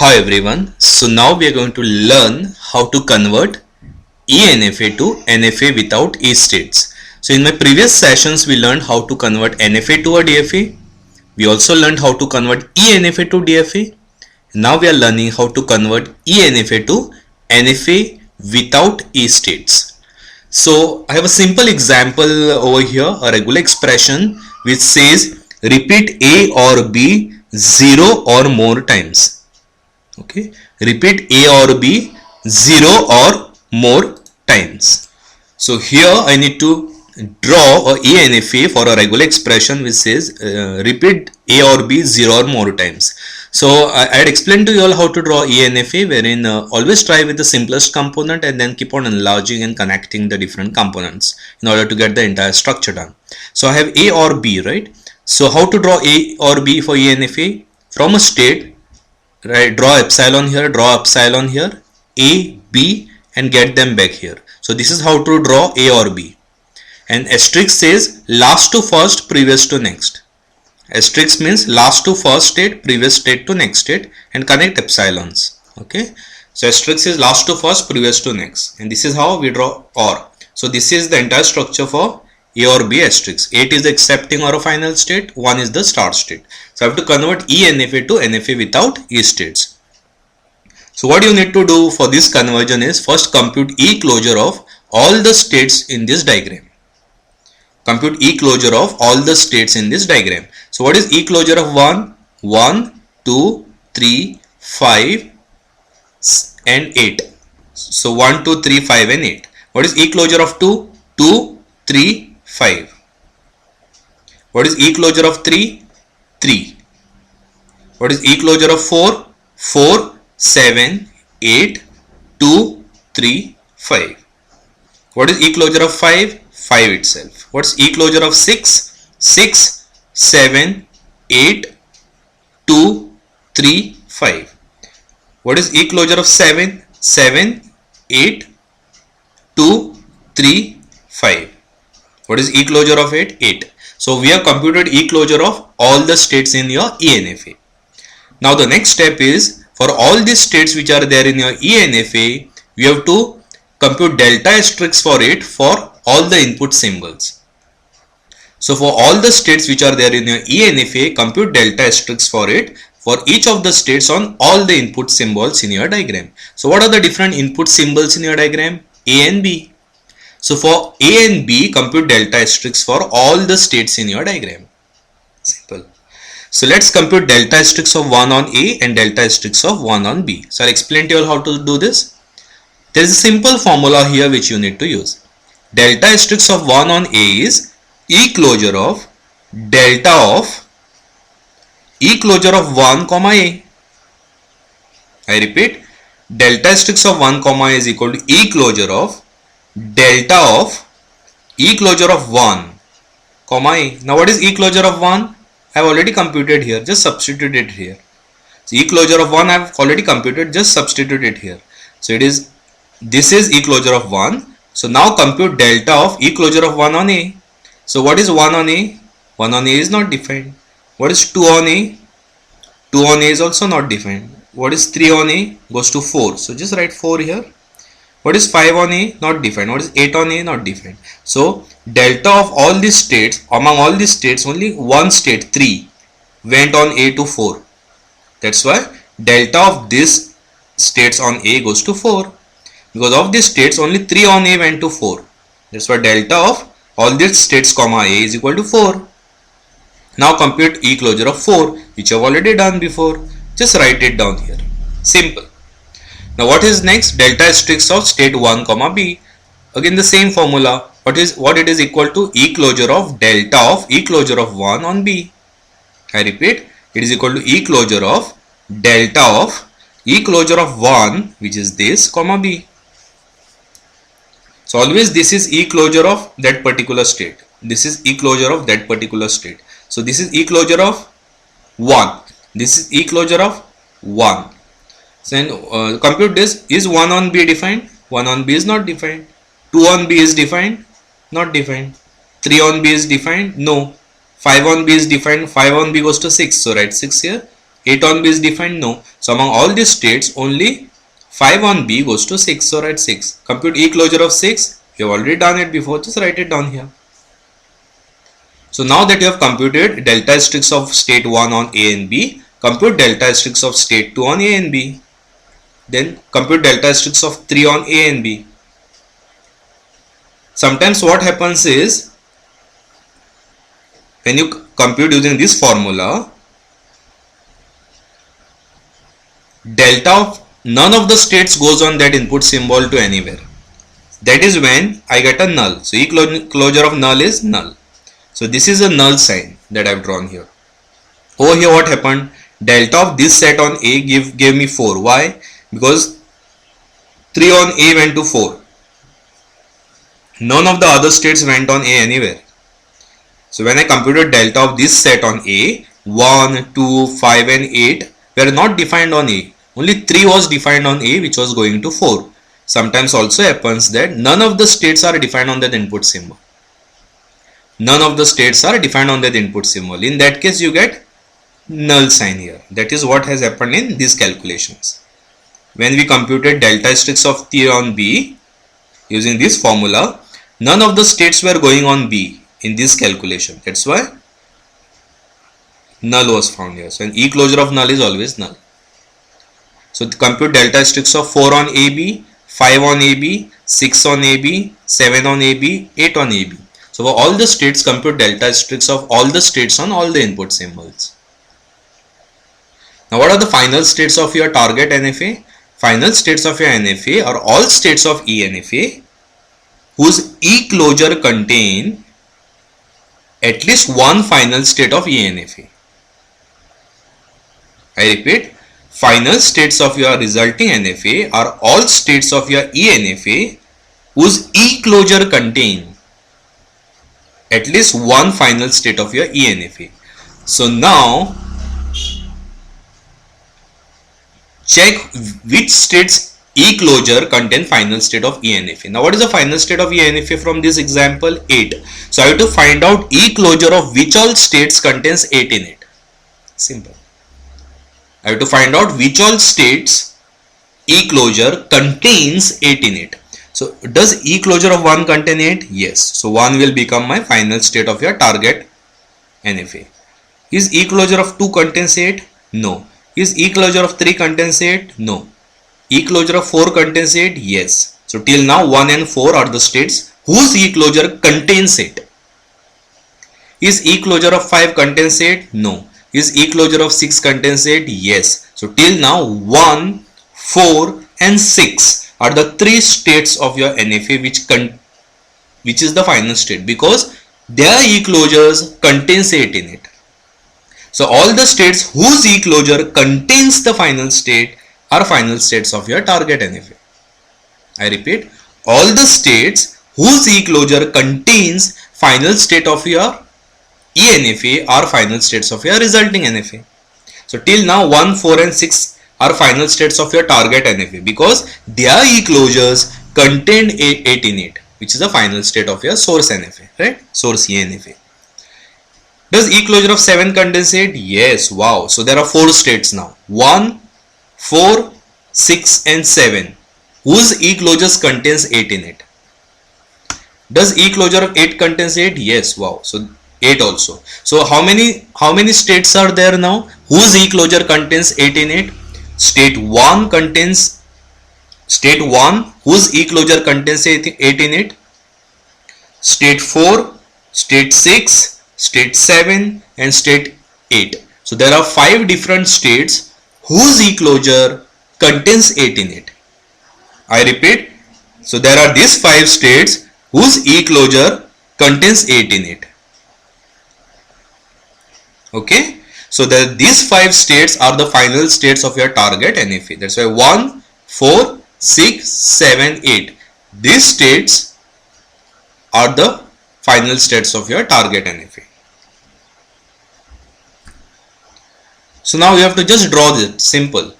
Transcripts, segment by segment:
Hi everyone, so now we are going to learn how to convert eNFA to NFA without E states. So in my previous sessions we learned how to convert NFA to a DFA. We also learned how to convert eNFA to DFA. Now we are learning how to convert eNFA to NFA without E states. So I have a simple example over here, a regular expression which says repeat A or B 0 or more times. Okay, repeat A or B 0 or more times. So here I need to draw a ENFA for a regular expression which says repeat A or B 0 or more times. So I had explained to you all how to draw ENFA, wherein always try with the simplest component and then keep on enlarging and connecting the different components in order to get the entire structure done. So I have A or B, right? So how to draw A or B for ENFA? From a state, right, draw epsilon here, A, B, and get them back here. So this is how to draw A or B. And asterisk says last to first, previous to next. Asterisk means last to first state, previous state to next state, and connect epsilons. Okay. So asterisk is last to first, previous to next, and this is how we draw OR. So this is the entire structure for A or B asterisk. 8 is the accepting or a final state, 1 is the start state. So I have to convert eNFA to NFA without E states. So what you need to do for this conversion is first compute E closure of all the states in this diagram. Compute E closure of all the states in this diagram. So what is E closure of 1? 1, 2, 3, 5 and 8. So 1, 2, 3, 5 and 8. What is E closure of 2? 2, 3, 5. What is E closure of 3? 3. What is E closure of 4? 4, 7, 8, 2, 3, 5. What is E closure of 5? 5 itself. What's E closure of 6? 6, 7, 8, 2, 3, 5. What is E closure of 7? 7, 8, 2, 3, 5. What is E closure of 8? 8. So we have computed E closure of all the states in your ENFA. Now the next step is, for all these states which are there in your ENFA, we have to compute delta asterisk for it for all the input symbols. So for all the states which are there in your ENFA, compute delta asterisk for it for each of the states on all the input symbols in your diagram. So what are the different input symbols in your diagram? A and B. So for A and B, compute delta asterisk for all the states in your diagram. Simple. So let's compute delta asterisk of 1 on A and delta asterisk of 1 on B. So I'll explain to you all how to do this. There is a simple formula here which you need to use. Delta asterisk of 1 on A is E closure of delta of E closure of 1 comma A. I repeat, delta asterisk of 1 comma A is equal to E closure of delta of E closure of 1 comma A. Now what is E closure of 1? I have already computed here, just substitute it here. So E closure of 1 I have already computed, just substitute it here. So it is, this is E closure of 1. So now compute delta of E closure of 1 on A. So what is 1 on A? 1 on A is not defined. What is 2 on A? 2 on A is also not defined. What is 3 on A? Goes to 4. So just write 4 here. What is 5 on A? Not defined. What is 8 on A? Not defined. So delta of all these states, among all these states, only one state, 3, went on A to 4. That's why delta of these states on A goes to 4. Because of these states, only 3 on A went to 4. That's why delta of all these states comma A is equal to 4. Now compute E closure of 4, which I have already done before. Just write it down here. Simple. Now what is next? Delta asterisk of state 1 comma B. Again the same formula. What it is equal to? E closure of delta of E closure of 1 on B. I repeat, it is equal to E closure of delta of E closure of 1, which is this, comma B. So always this is E closure of that particular state. This is E closure of that particular state. So this is E closure of 1. This is E closure of 1. Then compute this. Is 1 on B defined? 1 on B is not defined. 2 on B is defined? Not defined. 3 on B is defined? No. 5 on B is defined. 5 on B goes to 6. So write 6 here. 8 on B is defined? No. So among all these states, only 5 on B goes to 6. So write 6. Compute E closure of 6. You have already done it before. Just write it down here. So now that you have computed delta asterisk of state 1 on A and B, compute delta asterisk of state 2 on A and B. Then compute delta asterisk of 3 on A and B. Sometimes what happens is, when you compute using this formula, delta of none of the states goes on that input symbol to anywhere. That is when I get a null. So E closure of null is null. So this is a null sign that I have drawn here. Over here what happened? Delta of this set on A gave me 4. Why? Because 3 on A went to 4. None of the other states went on A anywhere. So when I computed delta of this set on A, 1, 2, 5 and 8 were not defined on A. Only 3 was defined on A, which was going to 4. Sometimes also happens that none of the states are defined on that input symbol. None of the states are defined on that input symbol. In that case, you get null sign here. That is what has happened in these calculations. When we computed delta asterisk of 3 on B using this formula, none of the states were going on B in this calculation. That's why null was found here. So an E closure of null is always null. So compute delta asterisk of 4 on AB, 5 on AB, 6 on AB, 7 on AB, 8 on AB. So for all the states, compute delta asterisk of all the states on all the input symbols. Now what are the final states of your target NFA? Final states of your NFA are all states of ENFA whose E closure contain at least one final state of ENFA. I repeat, final states of your resulting NFA are all states of your ENFA whose E closure contain at least one final state of your ENFA. So now check which states E closure contain final state of ENFA. Now what is the final state of ENFA from this example? 8. So I have to find out E closure of which all states contains 8 in it. Simple. I have to find out which all states E closure contains 8 in it. So does E closure of 1 contain 8? Yes. So 1 will become my final state of your target NFA. Is E closure of 2 contains 8? No. Is E closure of 3 contains 8? No. E closure of 4 contains 8? Yes. So till now 1 and 4 are the states whose E closure contains 8. Is E closure of 5 contains 8? No. Is E closure of 6 contains 8? Yes. So till now 1, 4 and 6 are the 3 states of your NFA which is the final state, because their E closures contains 8 in it. So all the states whose E closure contains the final state are final states of your target NFA. I repeat, all the states whose E closure contains final state of your ENFA are final states of your resulting NFA. So till now 1, 4 and 6 are final states of your target NFA because their E closures contain 8 in it, which is the final state of your source NFA, right? Source ENFA. Does E closure of 7 contains 8? Yes. Wow. So there are 4 states now. 1, 4, 6 and 7 whose E closures contains 8 in it. Does E closure of 8 contains 8? Yes. Wow. So 8 also. So how many states are there now whose E closure contains 8 in it? State 1 whose E closure contains 8 in it. State 4, state 6, state 7 and state 8. So there are 5 different states whose E closure contains 8 in it. I repeat, so there are these 5 states whose E closure contains 8 in it. Okay. So these 5 states are the final states of your target NFA. That's why 1, 4, 6, 7, 8. These states are the final states of your target NFA. So now you have to just draw this. Simple.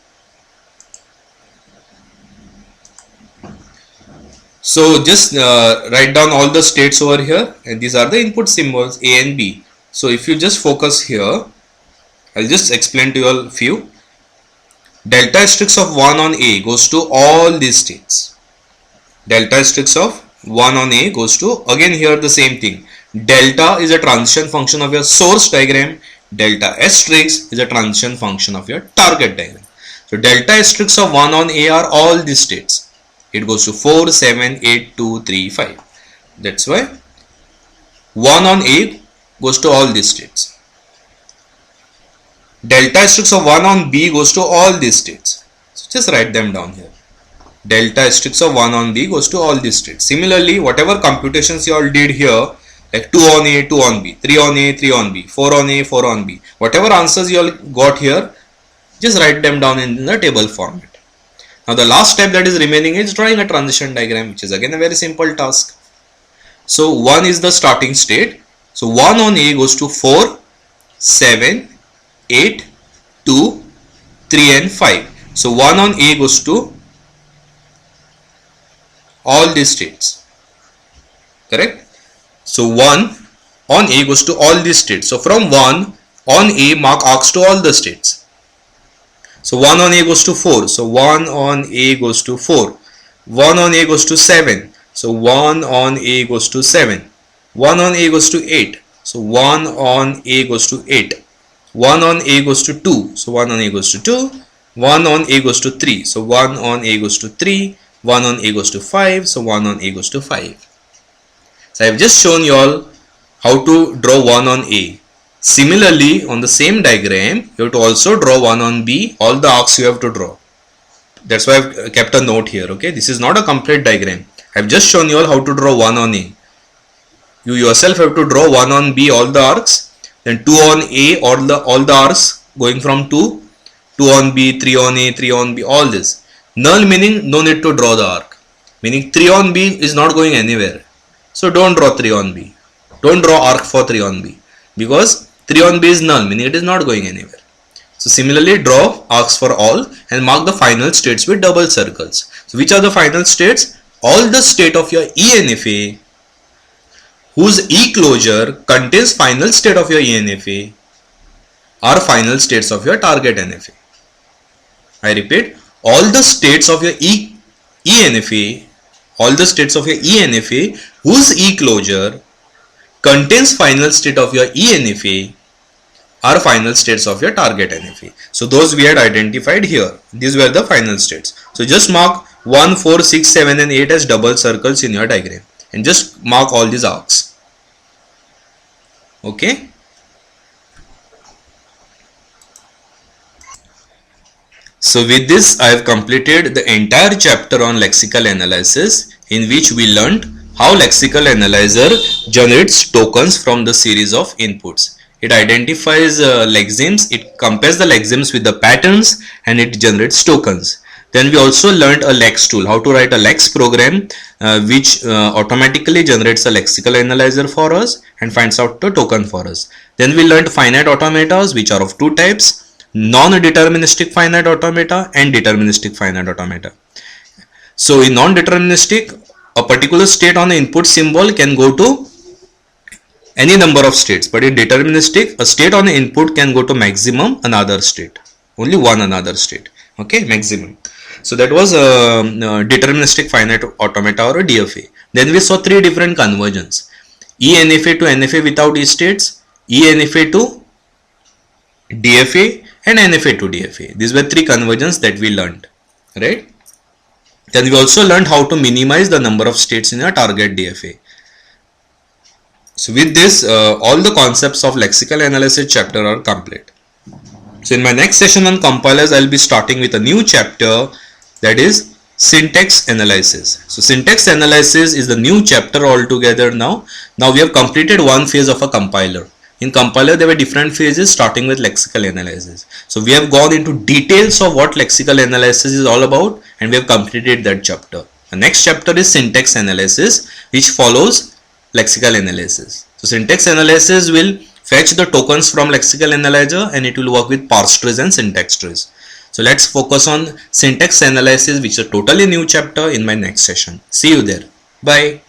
So just write down all the states over here, and these are the input symbols A and B. So if you just focus here I'll just explain to you all few. Delta asterisk of 1 on A goes to all these states. Delta asterisk of 1 on A goes to, again here the same thing. Delta is a transition function of your source diagram. Delta asterisk is a transition function of your target diagram. So delta asterisk of 1 on A are all these states. It goes to 4, 7, 8, 2, 3, 5. That's why 1 on A goes to all these states. Delta asterisk of 1 on B goes to all these states. So just write them down here. Delta asterisk of 1 on B goes to all these states. Similarly, whatever computations you all did here, like 2 on A, 2 on B, 3 on A, 3 on B, 4 on A, 4 on B, whatever answers you all got here, just write them down in the table format. Now the last step that is remaining is drawing a transition diagram, which is again a very simple task. So 1 is the starting state. So 1 on A goes to 4, 7, 8, 2, 3 and 5. So 1 on A goes to all these states. Correct? So 1 on A goes to all these states. So from 1 on A, mark arcs to all the states. So 1 on A goes to 4. So 1 on A goes to 4. 1 on A goes to 7. So 1 on A goes to 7. 1 on A goes to 8. So 1 on A goes to 8. 1 on A goes to 2. So 1 on A goes to 2. 1 on A goes to 3. So 1 on A goes to 3. 1 on A goes to 5. So 1 on A goes to 5. So I have just shown you all how to draw 1 on A. Similarly, on the same diagram, you have to also draw 1 on B. All the arcs you have to draw. That's why I have kept a note here. Okay, this is not a complete diagram. I have just shown you all how to draw 1 on A. You yourself have to draw 1 on B, all the arcs. Then 2 on A, all the arcs going from 2. 2 on B, 3 on A, 3 on B, all this. Null meaning no need to draw the arc. Meaning 3 on B is not going anywhere. So don't draw 3 on B. Don't draw arc for 3 on B. Because 3 on B is null, meaning it is not going anywhere. So similarly, draw arcs for all and mark the final states with double circles. So which are the final states? All the state of your ENFA whose E closure contains final state of your ENFA are final states of your target NFA. I repeat, all the states of your ENFA, all the states of your ENFA whose E closure contains final state of your ENFA are final states of your target NFA. So those we had identified here. These were the final states. So just mark 1, 4, 6, 7 and 8 as double circles in your diagram and just mark all these arcs. Okay. So with this I have completed the entire chapter on lexical analysis, in which we learned how lexical analyzer generates tokens from the series of inputs. It identifies lexemes, it compares the lexemes with the patterns and it generates tokens. Then we also learned a lex tool, how to write a lex program which automatically generates a lexical analyzer for us and finds out the token for us. Then we learned finite automatas, which are of two types: non-deterministic finite automata and deterministic finite automata. So in non-deterministic, a particular state on the input symbol can go to any number of states, but in deterministic, a state on the input can go to maximum another state, only one another state. Okay, maximum. So that was a deterministic finite automata or a DFA. Then we saw three different conversions: ENFA to NFA without E states, ENFA to DFA and NFA to DFA. These were three conversions that we learned, right? Then we also learned how to minimize the number of states in a target DFA. So with this, all the concepts of lexical analysis chapter are complete. So in my next session on compilers, I will be starting with a new chapter, that is syntax analysis. So syntax analysis is the new chapter altogether now. Now we have completed one phase of a compiler. In compiler, there were different phases starting with lexical analysis. So we have gone into details of what lexical analysis is all about and we have completed that chapter. The next chapter is syntax analysis, which follows lexical analysis. So syntax analysis will fetch the tokens from lexical analyzer and it will work with parse trees and syntax trees. So let's focus on syntax analysis, which is a totally new chapter, in my next session. See you there. Bye.